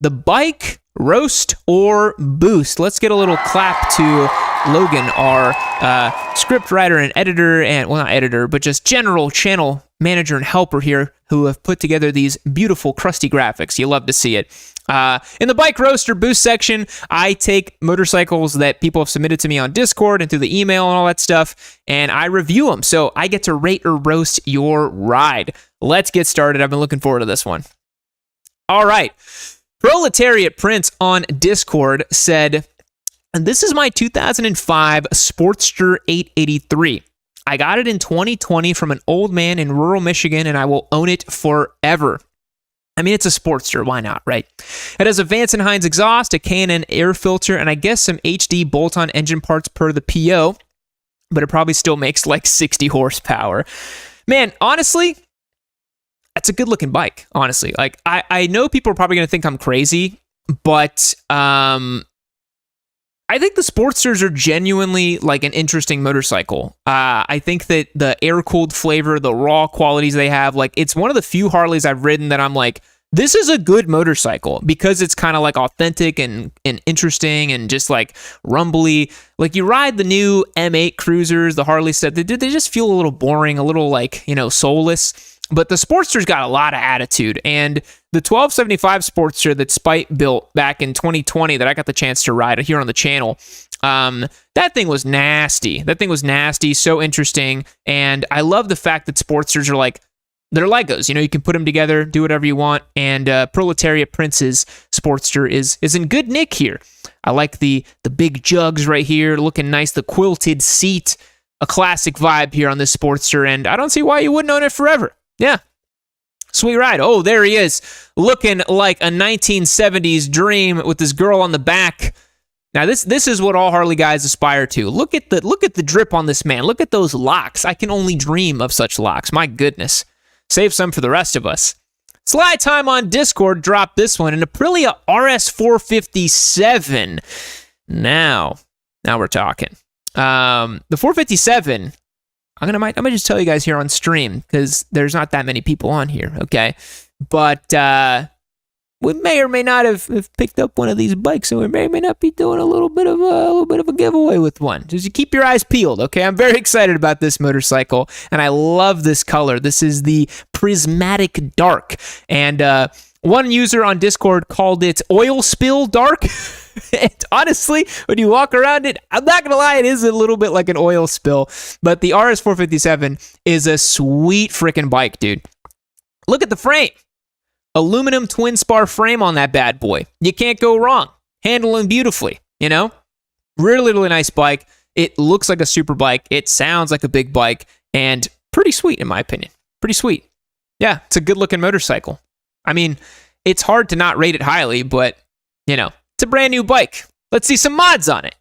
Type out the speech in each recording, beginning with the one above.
the bike, roast, or boost? Let's get a little clap to Logan, our script writer and editor, and, well, not editor, but just general channel manager and helper here, who have put together these beautiful crusty graphics. You love to see it. In the bike, roast, or boost section, I take motorcycles that people have submitted to me on Discord and through the email and all that stuff, and I review them. So I get to rate or roast your ride. Let's get started. I've been looking forward to this one. All right. Proletariat Prince on Discord said, and this is my 2005 Sportster 883. I got it in 2020 from an old man in rural Michigan, and I will own it forever. I mean, it's a Sportster. Why not, right? It has a Vance & Hines exhaust, a K&N air filter, and I guess some HD bolt-on engine parts per the PO, but it probably still makes like 60 horsepower. Man, honestly, that's a good-looking bike, honestly. Like, I know people are probably going to think I'm crazy, but I think the Sportsters are genuinely like an interesting motorcycle. I think that the air-cooled flavor, the raw qualities they have, like, it's one of the few Harleys I've ridden that I'm like, this is a good motorcycle because it's kind of like authentic and interesting and just like rumbly. Like, you ride the new M8 Cruisers, the Harley set, they just feel a little boring, a little like, soulless. But the Sportster's got a lot of attitude, and the 1275 Sportster that Spite built back in 2020 that I got the chance to ride here on the channel, that thing was nasty. That thing was nasty, so interesting, and I love the fact that Sportsters are like, they're Legos. You can put them together, do whatever you want, and Proletariat Prince's Sportster is in good nick here. I like the big jugs right here, looking nice, the quilted seat, a classic vibe here on this Sportster, and I don't see why you wouldn't own it forever. Yeah. Sweet ride. Oh, there he is, looking like a 1970s dream with this girl on the back. Now, this is what all Harley guys aspire to. Look at the drip on this man. Look at those locks. I can only dream of such locks. My goodness. Save some for the rest of us. Slide Time on Discord dropped this one, an Aprilia RS 457. Now we're talking. The 457. I might just tell you guys here on stream because there's not that many people on here, okay? But we may or may not have picked up one of these bikes, and we may or may not be doing a little bit of a giveaway with one. Just you keep your eyes peeled, okay? I'm very excited about this motorcycle, and I love this color. This is the Prismatic Dark, and one user on Discord called it Oil Spill Dark. And honestly, when you walk around it, I'm not going to lie, it is a little bit like an oil spill. But the RS457 is a sweet freaking bike, dude. Look at the frame. Aluminum twin spar frame on that bad boy. You can't go wrong. Handling beautifully, Really, really nice bike. It looks like a super bike. It sounds like a big bike. And pretty sweet, in my opinion. Pretty sweet. Yeah, it's a good looking motorcycle. I mean, it's hard to not rate it highly, but, it's a brand new bike. Let's see some mods on it,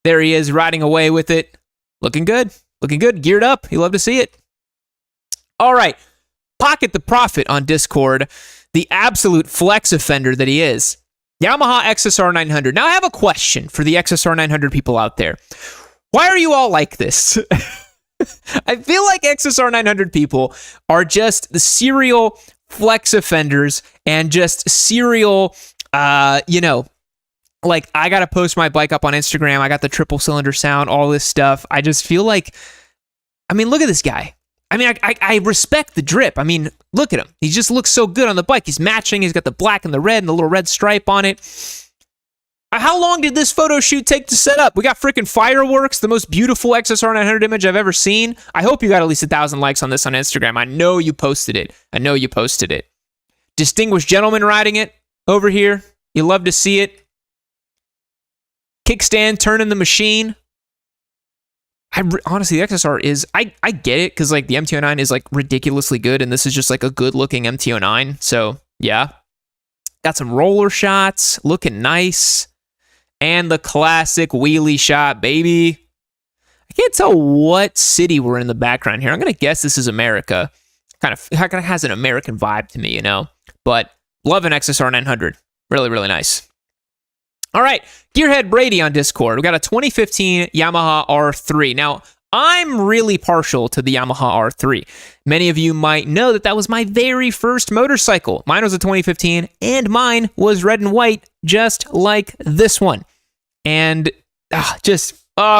There he is riding away with it. Looking good. Looking good. Geared up. You love to see it. All right. Pocket the Prophet on Discord. The absolute flex offender that he is. Yamaha XSR900. Now I have a question for the XSR900 people out there. Why are you all like this? I feel like XSR900 people are just the serial flex offenders and just serial... like I got to post my bike up on Instagram. I got the triple cylinder sound, all this stuff. I just feel like, look at this guy. I respect the drip. Look at him. He just looks so good on the bike. He's matching. He's got the black and the red and the little red stripe on it. How long did this photo shoot take to set up? We got freaking fireworks, the most beautiful XSR900 image I've ever seen. I hope you got at least 1,000 likes on this on Instagram. I know you posted it. Distinguished gentleman riding it. Over here, you love to see it. Kickstand turning the machine. Honestly, the XSR is, I get it, because like the MT-09 is like ridiculously good, and this is just like a good looking MT-09. So yeah, got some roller shots, looking nice, and the classic wheelie shot, baby. I can't tell what city we're in the background here. I'm gonna guess this is America. Kind of has an American vibe to me, But love an XSR900. Really, really nice. All right, Gearhead Brady on Discord. We got a 2015 Yamaha R3. Now, I'm really partial to the Yamaha R3. Many of you might know that was my very first motorcycle. Mine was a 2015, and mine was red and white, just like this one. And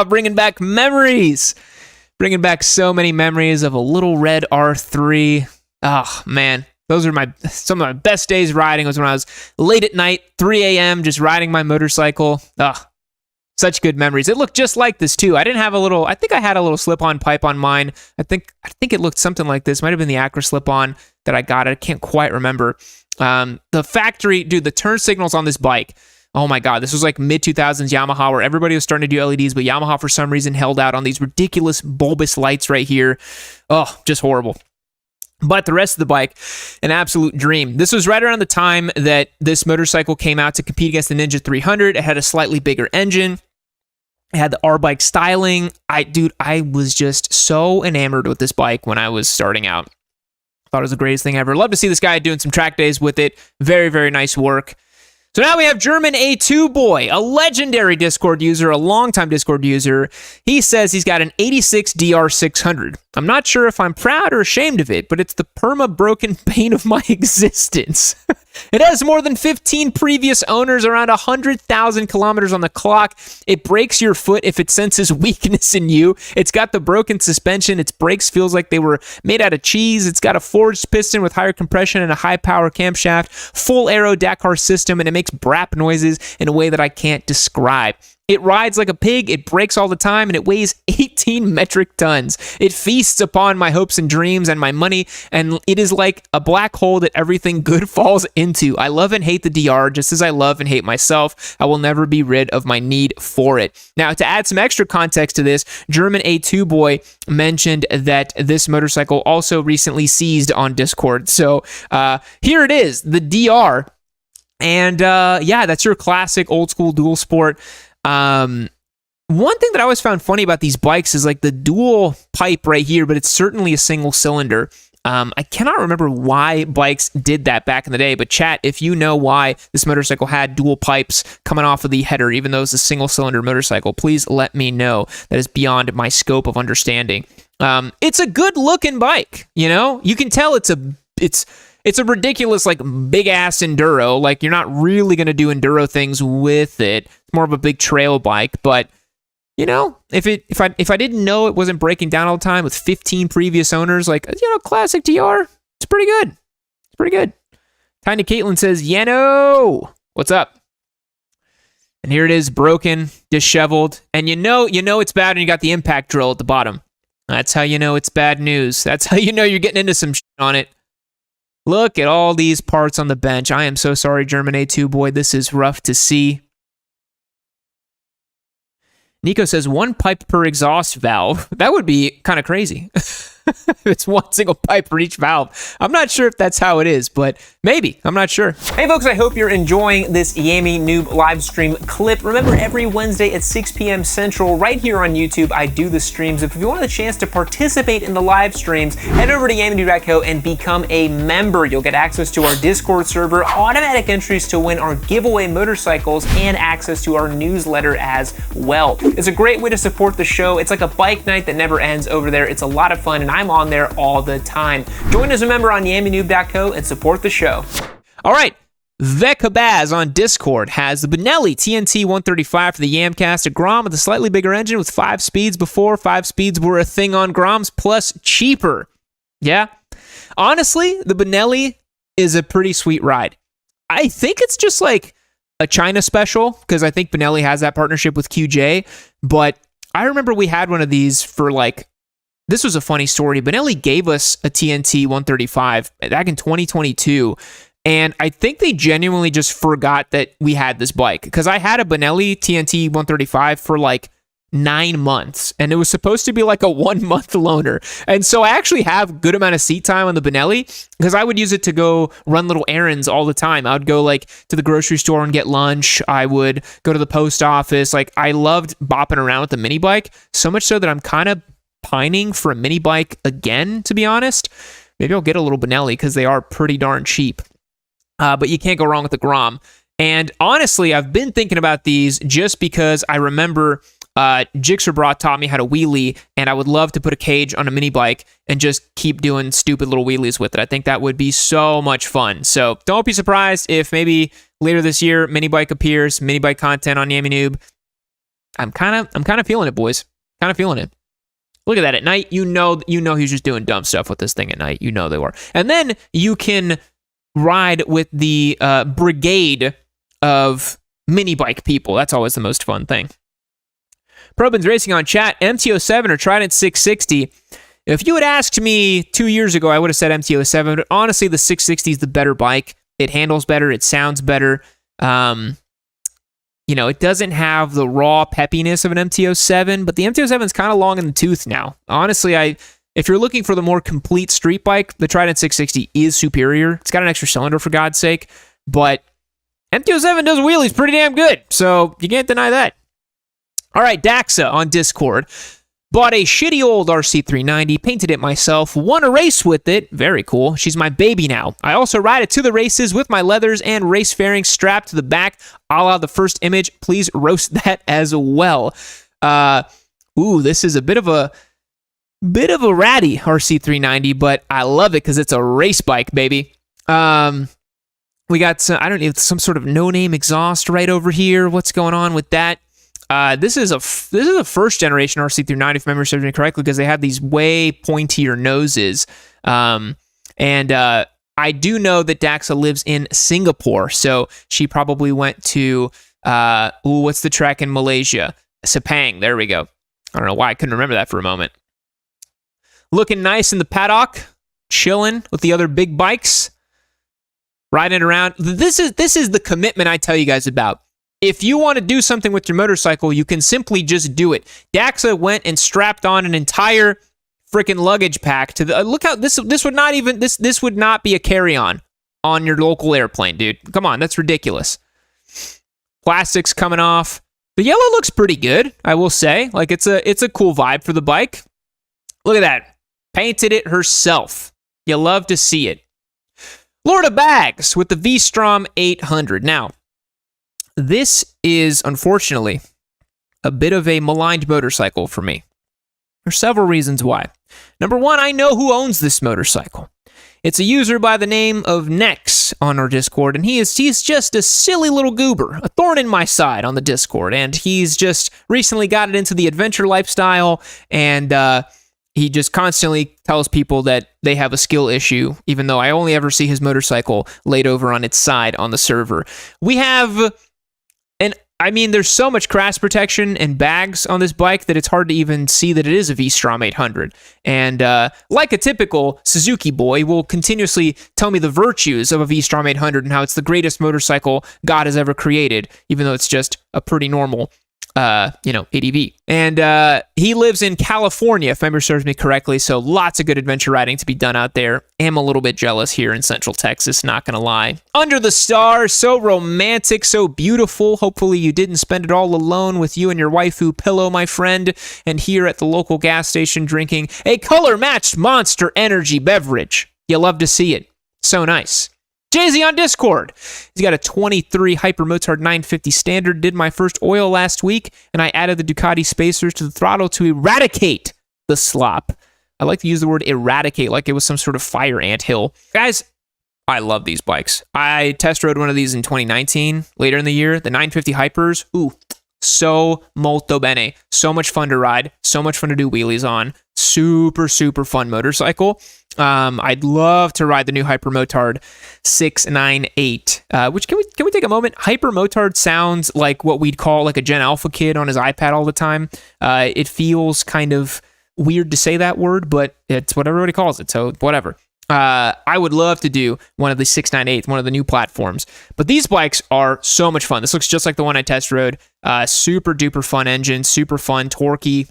bringing back memories. Bringing back so many memories of a little red R3. Oh, man. Those are some of my best days riding was when I was late at night, 3 a.m., just riding my motorcycle. Such good memories. It looked just like this, too. I think I had a little slip-on pipe on mine. I think it looked something like this. Might have been the Acura slip-on that I got. I can't quite remember. The factory, dude, the turn signals on this bike. Oh my God, this was like mid-2000s Yamaha where everybody was starting to do LEDs, but Yamaha for some reason held out on these ridiculous bulbous lights right here. Oh, just horrible. But the rest of the bike, an absolute dream. This was right around the time that this motorcycle came out to compete against the Ninja 300. It had a slightly bigger engine. It had the R-bike styling. I was just so enamored with this bike when I was starting out. Thought it was the greatest thing ever. Love to see this guy doing some track days with it. Very, very nice work. So now we have German A2 Boy, a legendary Discord user, a longtime Discord user. He says he's got an 86 DR600. I'm not sure if I'm proud or ashamed of it, but it's the perma-broken bane of my existence. It has more than 15 previous owners, around 100,000 kilometers on the clock. It breaks your foot if it senses weakness in you. It's got the broken suspension. Its brakes feels like they were made out of cheese. It's got a forged piston with higher compression and a high-power camshaft, full aero Dakar system, and it makes brap noises in a way that I can't describe. It rides like a pig, it brakes all the time, and it weighs 18 metric tons. It feasts upon my hopes and dreams and my money, and it is like a black hole that everything good falls into. I love and hate the DR just as I love and hate myself. I will never be rid of my need for it. Now, to add some extra context to this, German A2 Boy mentioned that this motorcycle also recently seized on Discord. So here it is, the DR. And that's your classic old school dual sport. One thing that I always found funny about these bikes is like the dual pipe right here, but it's certainly a single cylinder. I cannot remember why bikes did that back in the day, but chat, if you know why this motorcycle had dual pipes coming off of the header, even though it's a single cylinder motorcycle, please let me know. That is beyond my scope of understanding. It's a good looking bike, you know? You can tell it's a ridiculous, like, big-ass enduro. Like, you're not really going to do enduro things with it. It's more of a big trail bike. But, you know, if I didn't know it wasn't breaking down all the time with 15 previous owners, like, you know, classic DR, it's pretty good. It's pretty good. Tiny Caitlin says, Yano, what's up? And here it is, broken, disheveled. And you know it's bad when you got the impact drill at the bottom. That's how you know it's bad news. That's how you know you're getting into some shit on it. Look at all these parts on the bench. I am so sorry, German A2 Boy. This is rough to see. Nico says 1 pipe per exhaust valve. That would be kind of crazy. It's 1 single pipe for each valve. I'm not sure if that's how it is, but maybe. I'm not sure. Hey, folks, I hope you're enjoying this Yammie Noob live stream clip. Remember, every Wednesday at 6 p.m. Central, right here on YouTube, I do the streams. If you want the chance to participate in the live streams, head over to yammie.co and become a member. You'll get access to our Discord server, automatic entries to win our giveaway motorcycles, and access to our newsletter as well. It's a great way to support the show. It's like a bike night that never ends over there. It's a lot of fun, and I'm on there all the time. Join as a member on yammie.co and support the show. All right. Vekabaz on Discord has the Benelli TNT 135 for the Yamcast, a Grom with a slightly bigger engine with 5 speeds before 5 speeds were a thing on Groms, plus cheaper. Yeah. Honestly, the Benelli is a pretty sweet ride. I think it's just like a China special because I think Benelli has that partnership with QJ, but I remember we had one of these for like, this was a funny story. Benelli gave us a TNT 135 back in 2022, and I think they genuinely just forgot that we had this bike, because I had a Benelli TNT 135 for like 9 months, and it was supposed to be like a 1 month loaner. And so I actually have a good amount of seat time on the Benelli because I would use it to go run little errands all the time. I would go like to the grocery store and get lunch. I would go to the post office. Like, I loved bopping around with the mini bike, so much so that I'm kind of pining for a mini bike again, to be honest. Maybe I'll get a little Benelli because they are pretty darn cheap. But you can't go wrong with the Grom. And honestly, I've been thinking about these just because I remember Jigsaw taught me how to wheelie, and I would love to put a cage on a mini bike and just keep doing stupid little wheelies with it. I think that would be so much fun. So don't be surprised if maybe later this year mini bike appears, mini bike content on Yammie Noob. I'm kind of feeling it, boys. Kind of feeling it. Look at that at night. You know he's just doing dumb stuff with this thing at night. You know they were. And then you can ride with the brigade of mini bike people. That's always the most fun thing. Probins Racing on chat, MT-07 or Trident 660. If you had asked me 2 years ago, I would have said MT-07, but honestly, the 660 is the better bike. It handles better. It sounds better. You know, it doesn't have the raw peppiness of an MT-07, but the MT-07 is kind of long in the tooth now. Honestly, if you're looking for the more complete street bike, the Trident 660 is superior. It's got an extra cylinder, for God's sake, but MT-07 does wheelies pretty damn good, so you can't deny that. All right, Daxa on Discord. Bought a shitty old RC390, painted it myself, won a race with it. Very cool. She's my baby now. I also ride it to the races with my leathers and race fairings strapped to the back, a la the first image. Please roast that as well. This is a bit of a ratty RC390, but I love it because it's a race bike, baby. We got some sort of no-name exhaust right over here. What's going on with that? This is a first generation RC390, if memory serves me correctly, because they have these way pointier noses. And I do know that Daxa lives in Singapore, so she probably went to what's the track in Malaysia? Sepang. There we go. I don't know why I couldn't remember that for a moment. Looking nice in the paddock, chilling with the other big bikes, riding around. This is the commitment I tell you guys about. If you want to do something with your motorcycle, you can simply just do it. Daxa went and strapped on an entire freaking luggage pack to the. Look how this would not be a carry-on on your local airplane, dude. Come on, that's ridiculous. Plastics coming off. The yellow looks pretty good, I will say. Like it's a cool vibe for the bike. Look at that. Painted it herself. You love to see it. Lord of Bags with the V-Strom 800. Now, this is, unfortunately, a bit of a maligned motorcycle for me. There's several reasons why. Number one, I know who owns this motorcycle. It's a user by the name of Nex on our Discord, and he's just a silly little goober, a thorn in my side on the Discord, and he's just recently got it into the adventure lifestyle, and he just constantly tells people that they have a skill issue, even though I only ever see his motorcycle laid over on its side on the server. We have... there's so much crash protection and bags on this bike that it's hard to even see that it is a V-Strom 800. And like a typical Suzuki boy, will continuously tell me the virtues of a V-Strom 800 and how it's the greatest motorcycle God has ever created, even though it's just a pretty normal, ADV. And he lives in California, if memory serves me correctly, so lots of good adventure riding to be done out there. Am a little bit jealous here in Central Texas, not gonna lie. Under the Stars, so romantic, so beautiful. Hopefully you didn't spend it all alone with you and your waifu pillow, my friend, and here at the local gas station drinking a color-matched Monster Energy beverage. You love to see it. So nice. Jay-Z on Discord. He's got a 23 Hypermotard 950 standard. Did my first oil last week, and I added the Ducati spacers to the throttle to eradicate the slop. I like to use the word eradicate like it was some sort of fire anthill. Guys, I love these bikes. I test rode one of these in 2019, later in the year, the 950 Hypers. Ooh, so molto bene. So much fun to ride. So much fun to do wheelies on. Super, super fun motorcycle. I'd love to ride the new Hypermotard 698, which can we take a moment? Hypermotard sounds like what we'd call like a Gen Alpha kid on his iPad all the time. It feels kind of weird to say that word, but it's what everybody calls it, so whatever. I would love to do one of the 698, one of the new platforms. But these bikes are so much fun. This looks just like the one I test rode. Super duper fun engine, super fun, torquey.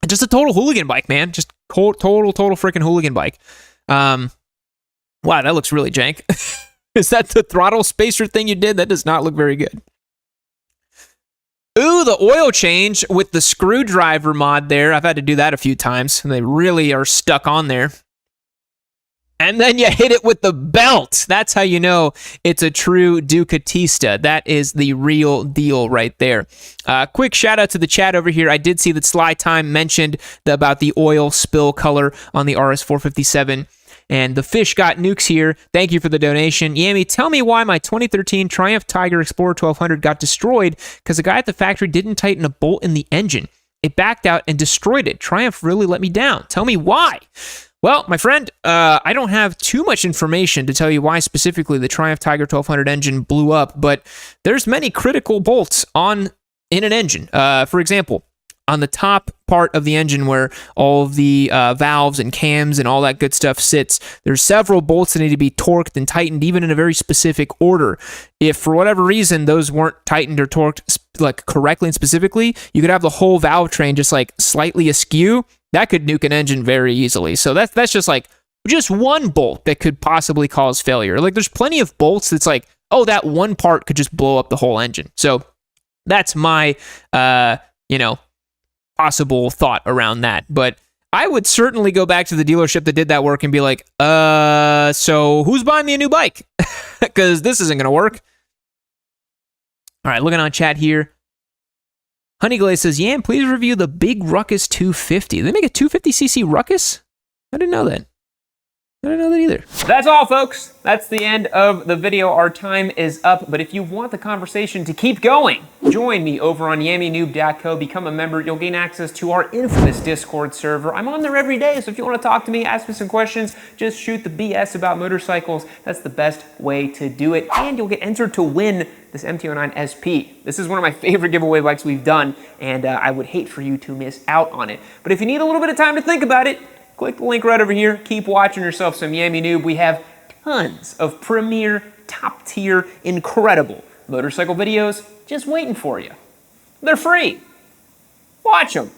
Just a total hooligan bike, man. Just total freaking hooligan bike. Wow, that looks really jank. Is that the throttle spacer thing you did? That does not look very good. Ooh, the oil change with the screwdriver mod there. I've had to do that a few times, and they really are stuck on there. and then you hit it with the belt. That's how you know it's a true Ducatista. That is the real deal right there. Quick shout out to the chat over here. I did see that Sly Time mentioned about the oil spill color on the RS457. And the fish got nukes here. Thank you for the donation. Yammie, tell me why my 2013 Triumph Tiger Explorer 1200 got destroyed because the guy at the factory didn't tighten a bolt in the engine. It backed out and destroyed it. Triumph really let me down. Tell me why. Well, my friend, I don't have too much information to tell you why specifically the Triumph Tiger 1200 engine blew up, but there's many critical bolts in an engine. For example, on the top part of the engine where all of the valves and cams and all that good stuff sits, there's several bolts that need to be torqued and tightened even in a very specific order. If for whatever reason those weren't tightened or torqued like correctly and specifically, you could have the whole valve train just like slightly askew. That could nuke an engine very easily. So that's just like just one bolt that could possibly cause failure. Like there's plenty of bolts that's like, oh, that one part could just blow up the whole engine. So that's my possible thought around that. But I would certainly go back to the dealership that did that work and be like, so who's buying me a new bike? Because this isn't going to work. All right, looking on chat here. Honeyglaze says, Yam, please review the Big Ruckus 250. Did they make a 250cc Ruckus? I didn't know that. I didn't know that either. That's all, folks. That's the end of the video. Our time is up. But if you want the conversation to keep going, join me over on YammieNoob.co. Become a member. You'll gain access to our infamous Discord server. I'm on there every day, so if you want to talk to me, ask me some questions, just shoot the BS about motorcycles. That's the best way to do it. And you'll get entered to win this MT-09 SP. This is one of my favorite giveaway bikes we've done, and I would hate for you to miss out on it. But if you need a little bit of time to think about it, click the link right over here. Keep watching yourself some Yammie Noob. We have tons of premier, top-tier, incredible motorcycle videos just waiting for you. They're free. Watch them.